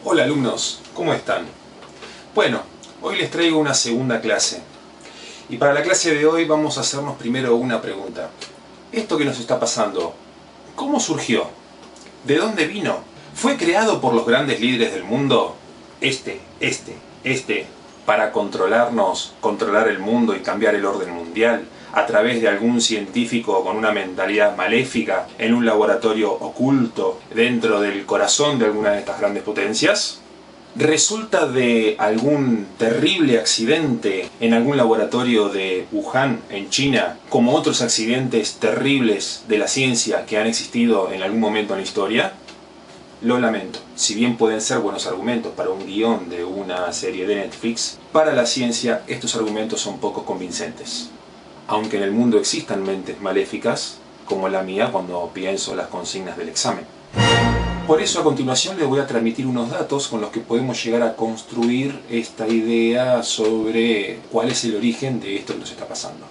Hola alumnos, ¿cómo están? Bueno, hoy les traigo una segunda clase. Y para la clase de hoy vamos a hacernos primero una pregunta. ¿Esto que nos está pasando, cómo surgió? ¿De dónde vino? ¿Fue creado por los grandes líderes del mundo? Para controlarnos, controlar el mundo y cambiar el orden mundial, a través de algún científico con una mentalidad maléfica, en un laboratorio oculto, dentro del corazón de alguna de estas grandes potencias? ¿Resulta de algún terrible accidente en algún laboratorio de Wuhan, en China, como otros accidentes terribles de la ciencia que han existido en algún momento en la historia? Lo lamento, si bien pueden ser buenos argumentos para un guión de una serie de Netflix, para la ciencia estos argumentos son poco convincentes. Aunque en el mundo existan mentes maléficas, como la mía cuando pienso las consignas del examen. Por eso a continuación les voy a transmitir unos datos con los que podemos llegar a construir esta idea sobre cuál es el origen de esto que nos está pasando.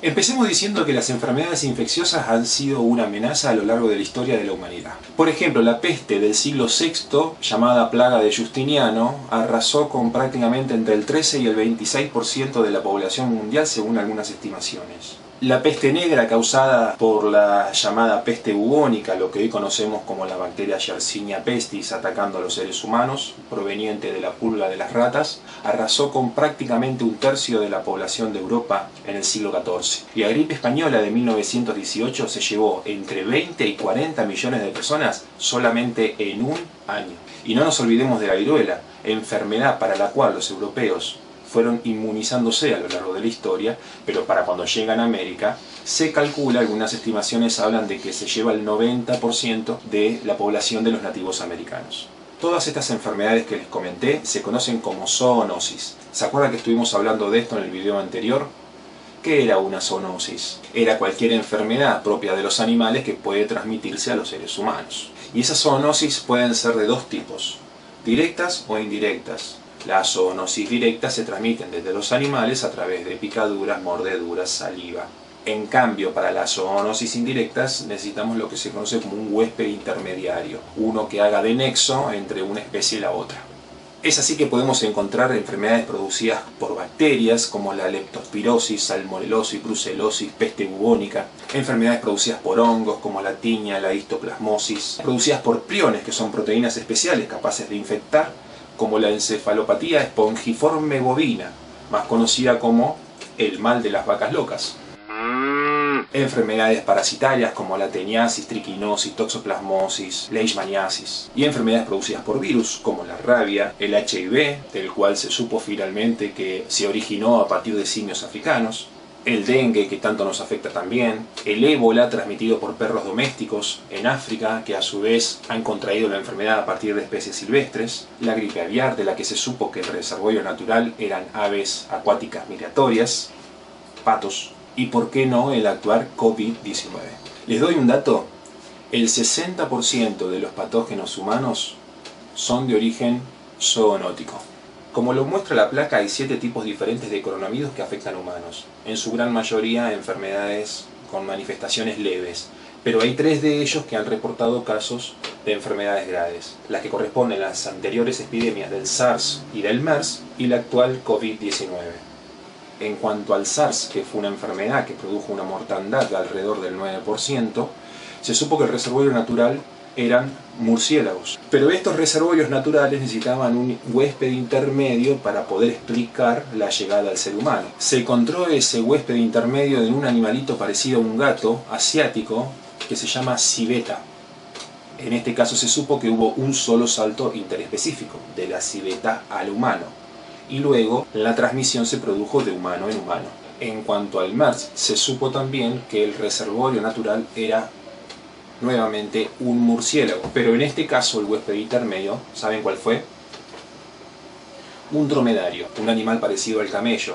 Empecemos diciendo que las enfermedades infecciosas han sido una amenaza a lo largo de la historia de la humanidad. Por ejemplo, la peste del siglo VI, llamada plaga de Justiniano, arrasó con prácticamente entre el 13 y el 26% de la población mundial según algunas estimaciones. La peste negra, causada por la llamada peste bubónica, lo que hoy conocemos como la bacteria Yersinia pestis, atacando a los seres humanos, proveniente de la pulga de las ratas, arrasó con prácticamente un tercio de la población de Europa en el siglo XIV. Y la gripe española de 1918 se llevó entre 20 y 40 millones de personas solamente en un año. Y no nos olvidemos de la viruela, enfermedad para la cual los europeos fueron inmunizándose a lo largo de la historia, pero para cuando llegan a América, se calcula, algunas estimaciones hablan de que se lleva el 90% de la población de los nativos americanos. Todas estas enfermedades que les comenté se conocen como zoonosis. ¿Se acuerdan que estuvimos hablando de esto en el video anterior? ¿Qué era una zoonosis? Era cualquier enfermedad propia de los animales que puede transmitirse a los seres humanos. Y esas zoonosis pueden ser de dos tipos, directas o indirectas. Las zoonosis directas se transmiten desde los animales a través de picaduras, mordeduras, saliva. En cambio, para las zoonosis indirectas necesitamos lo que se conoce como un huésped intermediario, uno que haga de nexo entre una especie y la otra. Es así que podemos encontrar enfermedades producidas por bacterias como la leptospirosis, salmonelosis, brucelosis, peste bubónica, enfermedades producidas por hongos como la tiña, la histoplasmosis, producidas por priones, que son proteínas especiales capaces de infectar, como la encefalopatía espongiforme bovina, más conocida como el mal de las vacas locas. Enfermedades parasitarias como la teniasis, triquinosis, toxoplasmosis, leishmaniasis. Y enfermedades producidas por virus como la rabia, el HIV, del cual se supo finalmente que se originó a partir de simios africanos. El dengue, que tanto nos afecta también, el ébola transmitido por perros domésticos en África, que a su vez han contraído la enfermedad a partir de especies silvestres, la gripe aviar, de la que se supo que el reservorio natural eran aves acuáticas migratorias, patos, y por qué no el actual COVID-19. Les doy un dato, el 60% de los patógenos humanos son de origen zoonótico. Como lo muestra la placa, hay 7 tipos diferentes de coronavirus que afectan a humanos, en su gran mayoría enfermedades con manifestaciones leves, pero hay 3 de ellos que han reportado casos de enfermedades graves, las que corresponden a las anteriores epidemias del SARS y del MERS y la actual COVID-19. En cuanto al SARS, que fue una enfermedad que produjo una mortandad de alrededor del 9%, se supo que el reservorio natural eran murciélagos. Pero estos reservorios naturales necesitaban un huésped intermedio para poder explicar la llegada al ser humano. Se encontró ese huésped intermedio en un animalito parecido a un gato asiático que se llama civeta. En este caso se supo que hubo un solo salto interespecífico, de la civeta al humano. Y luego la transmisión se produjo de humano en humano. En cuanto al MERS, se supo también que el reservorio natural era nuevamente un murciélago, pero en este caso el huésped intermedio, ¿saben cuál fue? Un dromedario, un animal parecido al camello.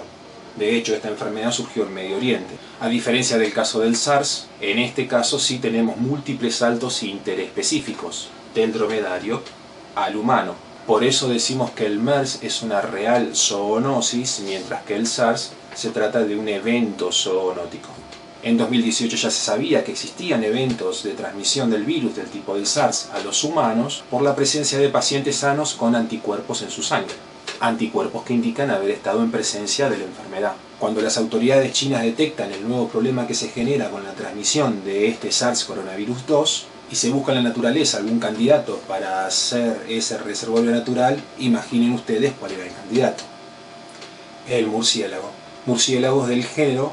De hecho, esta enfermedad surgió en Medio Oriente. A diferencia del caso del SARS, en este caso sí tenemos múltiples saltos interespecíficos, del dromedario al humano. Por eso decimos que el MERS es una real zoonosis, mientras que el SARS se trata de un evento zoonótico. En 2018 ya se sabía que existían eventos de transmisión del virus del tipo del SARS a los humanos por la presencia de pacientes sanos con anticuerpos en su sangre. Anticuerpos que indican haber estado en presencia de la enfermedad. Cuando las autoridades chinas detectan el nuevo problema que se genera con la transmisión de este SARS coronavirus 2 y se busca en la naturaleza algún candidato para hacer ese reservorio natural, imaginen ustedes cuál era el candidato. El murciélago. Murciélagos del género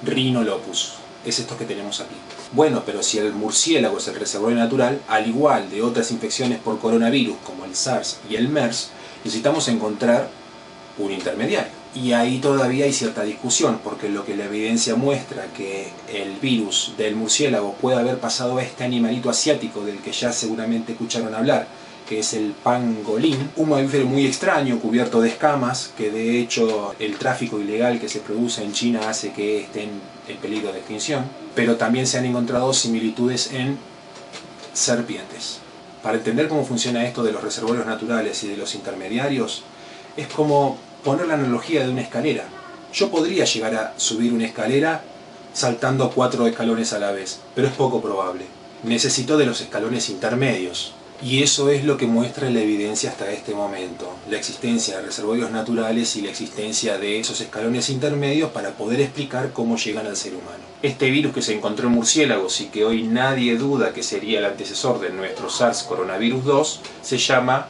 Rhinolopus. Es esto que tenemos aquí. Bueno, pero si el murciélago es el reservorio natural, al igual de otras infecciones por coronavirus como el SARS y el MERS, necesitamos encontrar un intermediario. Y ahí todavía hay cierta discusión, porque lo que la evidencia muestra que el virus del murciélago puede haber pasado a este animalito asiático del que ya seguramente escucharon hablar, que es el pangolín, un mamífero muy extraño, cubierto de escamas, que de hecho el tráfico ilegal que se produce en China hace que estén en peligro de extinción, pero también se han encontrado similitudes en serpientes. Para entender cómo funciona esto de los reservorios naturales y de los intermediarios, es como poner la analogía de una escalera. Yo podría llegar a subir una escalera saltando 4 escalones a la vez, pero es poco probable. Necesito de los escalones intermedios. Y eso es lo que muestra la evidencia hasta este momento, la existencia de reservorios naturales y la existencia de esos escalones intermedios para poder explicar cómo llegan al ser humano. Este virus que se encontró en murciélagos y que hoy nadie duda que sería el antecesor de nuestro SARS coronavirus 2 se llama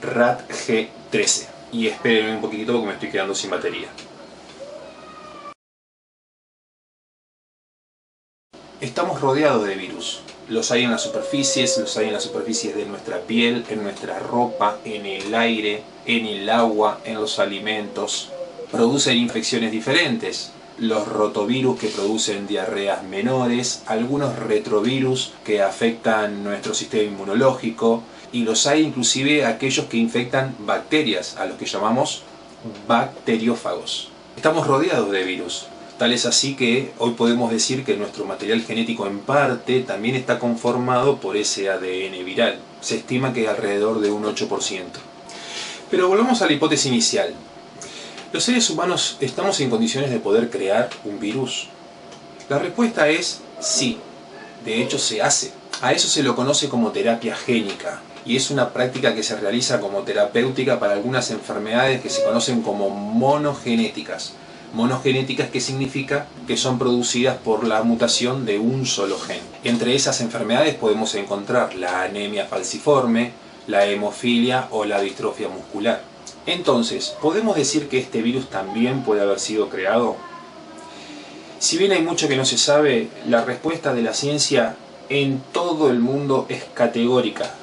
RATG13. Y esperen un poquitito porque me estoy quedando sin batería. Estamos rodeados de virus. Los hay en las superficies, los hay en las superficies de nuestra piel, en nuestra ropa, en el aire, en el agua, en los alimentos. Producen infecciones diferentes. Los rotavirus que producen diarreas menores, algunos retrovirus que afectan nuestro sistema inmunológico, y los hay inclusive aquellos que infectan bacterias, a los que llamamos bacteriófagos. Estamos rodeados de virus. Tal es así que hoy podemos decir que nuestro material genético en parte también está conformado por ese ADN viral. Se estima que alrededor de un 8%. Pero volvamos a la hipótesis inicial. ¿Los seres humanos estamos en condiciones de poder crear un virus? La respuesta es sí. De hecho se hace. A eso se lo conoce como terapia génica. Y es una práctica que se realiza como terapéutica para algunas enfermedades que se conocen como monogenéticas. Monogenéticas, que significa que son producidas por la mutación de un solo gen. Entre esas enfermedades podemos encontrar la anemia falciforme, la hemofilia o la distrofia muscular. Entonces, ¿podemos decir que este virus también puede haber sido creado? Si bien hay mucho que no se sabe, la respuesta de la ciencia en todo el mundo es categórica.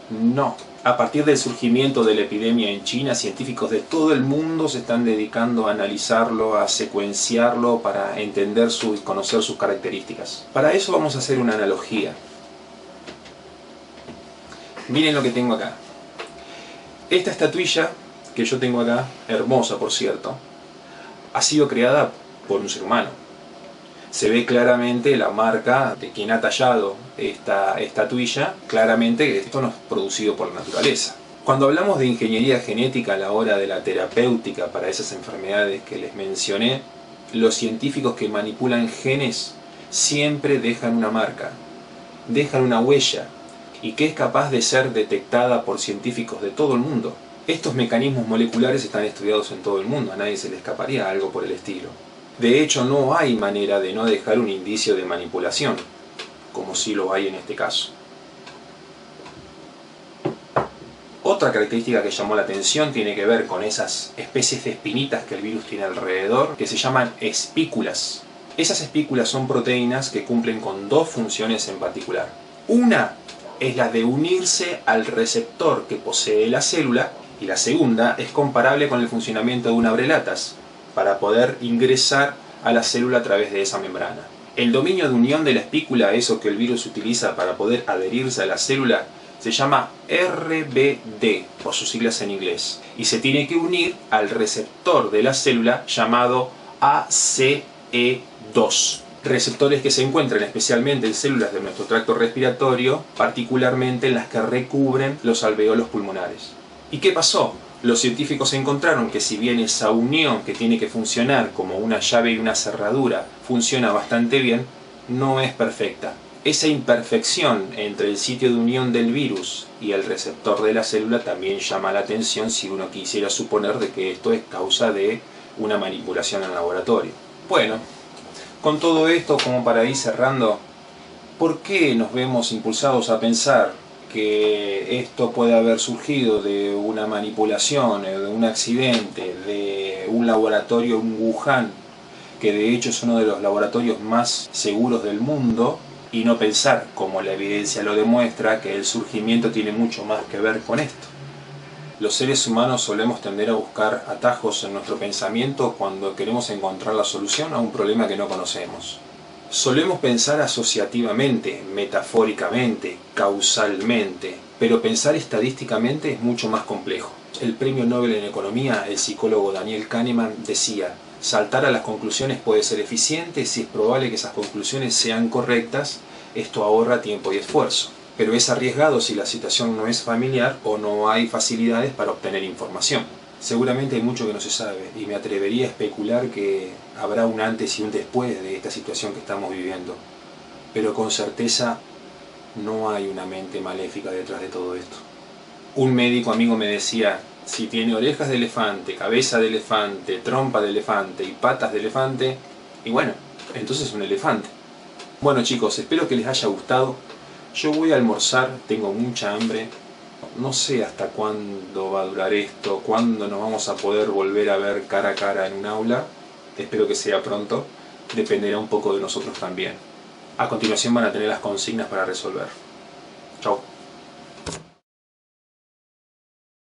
No. A partir del surgimiento de la epidemia en China, científicos de todo el mundo se están dedicando a analizarlo, a secuenciarlo para entender y conocer sus características. Para eso vamos a hacer una analogía. Miren lo que tengo acá. Esta estatuilla que yo tengo acá, hermosa por cierto, ha sido creada por un ser humano. Se ve claramente la marca de quien ha tallado esta estatuilla, claramente que esto no es producido por la naturaleza. Cuando hablamos de ingeniería genética a la hora de la terapéutica para esas enfermedades que les mencioné, los científicos que manipulan genes siempre dejan una marca, dejan una huella, y que es capaz de ser detectada por científicos de todo el mundo. Estos mecanismos moleculares están estudiados en todo el mundo, a nadie se le escaparía algo por el estilo. De hecho, no hay manera de no dejar un indicio de manipulación, como sí lo hay en este caso. Otra característica que llamó la atención tiene que ver con esas especies de espinitas que el virus tiene alrededor, que se llaman espículas. Esas espículas son proteínas que cumplen con dos funciones en particular. Una es la de unirse al receptor que posee la célula, y la segunda es comparable con el funcionamiento de un abrelatas, para poder ingresar a la célula a través de esa membrana. El dominio de unión de la espícula, eso que el virus utiliza para poder adherirse a la célula, se llama RBD, por sus siglas en inglés, y se tiene que unir al receptor de la célula llamado ACE2. Receptores que se encuentran especialmente en células de nuestro tracto respiratorio, particularmente en las que recubren los alveolos pulmonares. ¿Y qué pasó? Los científicos encontraron que si bien esa unión que tiene que funcionar como una llave y una cerradura funciona bastante bien, no es perfecta. Esa imperfección entre el sitio de unión del virus y el receptor de la célula también llama la atención si uno quisiera suponer de que esto es causa de una manipulación en laboratorio. Bueno, con todo esto, como para ir cerrando, ¿por qué nos vemos impulsados a pensar que esto puede haber surgido de una manipulación, de un accidente, de un laboratorio en Wuhan, que de hecho es uno de los laboratorios más seguros del mundo, y no pensar, como la evidencia lo demuestra, que el surgimiento tiene mucho más que ver con esto? Los seres humanos solemos tender a buscar atajos en nuestro pensamiento cuando queremos encontrar la solución a un problema que no conocemos. Solemos pensar asociativamente, metafóricamente, causalmente, pero pensar estadísticamente es mucho más complejo. El premio Nobel en Economía, el psicólogo Daniel Kahneman, decía: saltar a las conclusiones puede ser eficiente si es probable que esas conclusiones sean correctas, esto ahorra tiempo y esfuerzo. Pero es arriesgado si la situación no es familiar o no hay facilidades para obtener información. Seguramente hay mucho que no se sabe y me atrevería a especular que habrá un antes y un después de esta situación que estamos viviendo. Pero con certeza no hay una mente maléfica detrás de todo esto. Un médico amigo me decía: si tiene orejas de elefante, cabeza de elefante, trompa de elefante y patas de elefante, y bueno, entonces es un elefante. Bueno chicos, espero que les haya gustado. Yo voy a almorzar, tengo mucha hambre. No sé hasta cuándo va a durar esto, cuándo nos vamos a poder volver a ver cara a cara en un aula. Espero que sea pronto. Dependerá un poco de nosotros también. A continuación van a tener las consignas para resolver.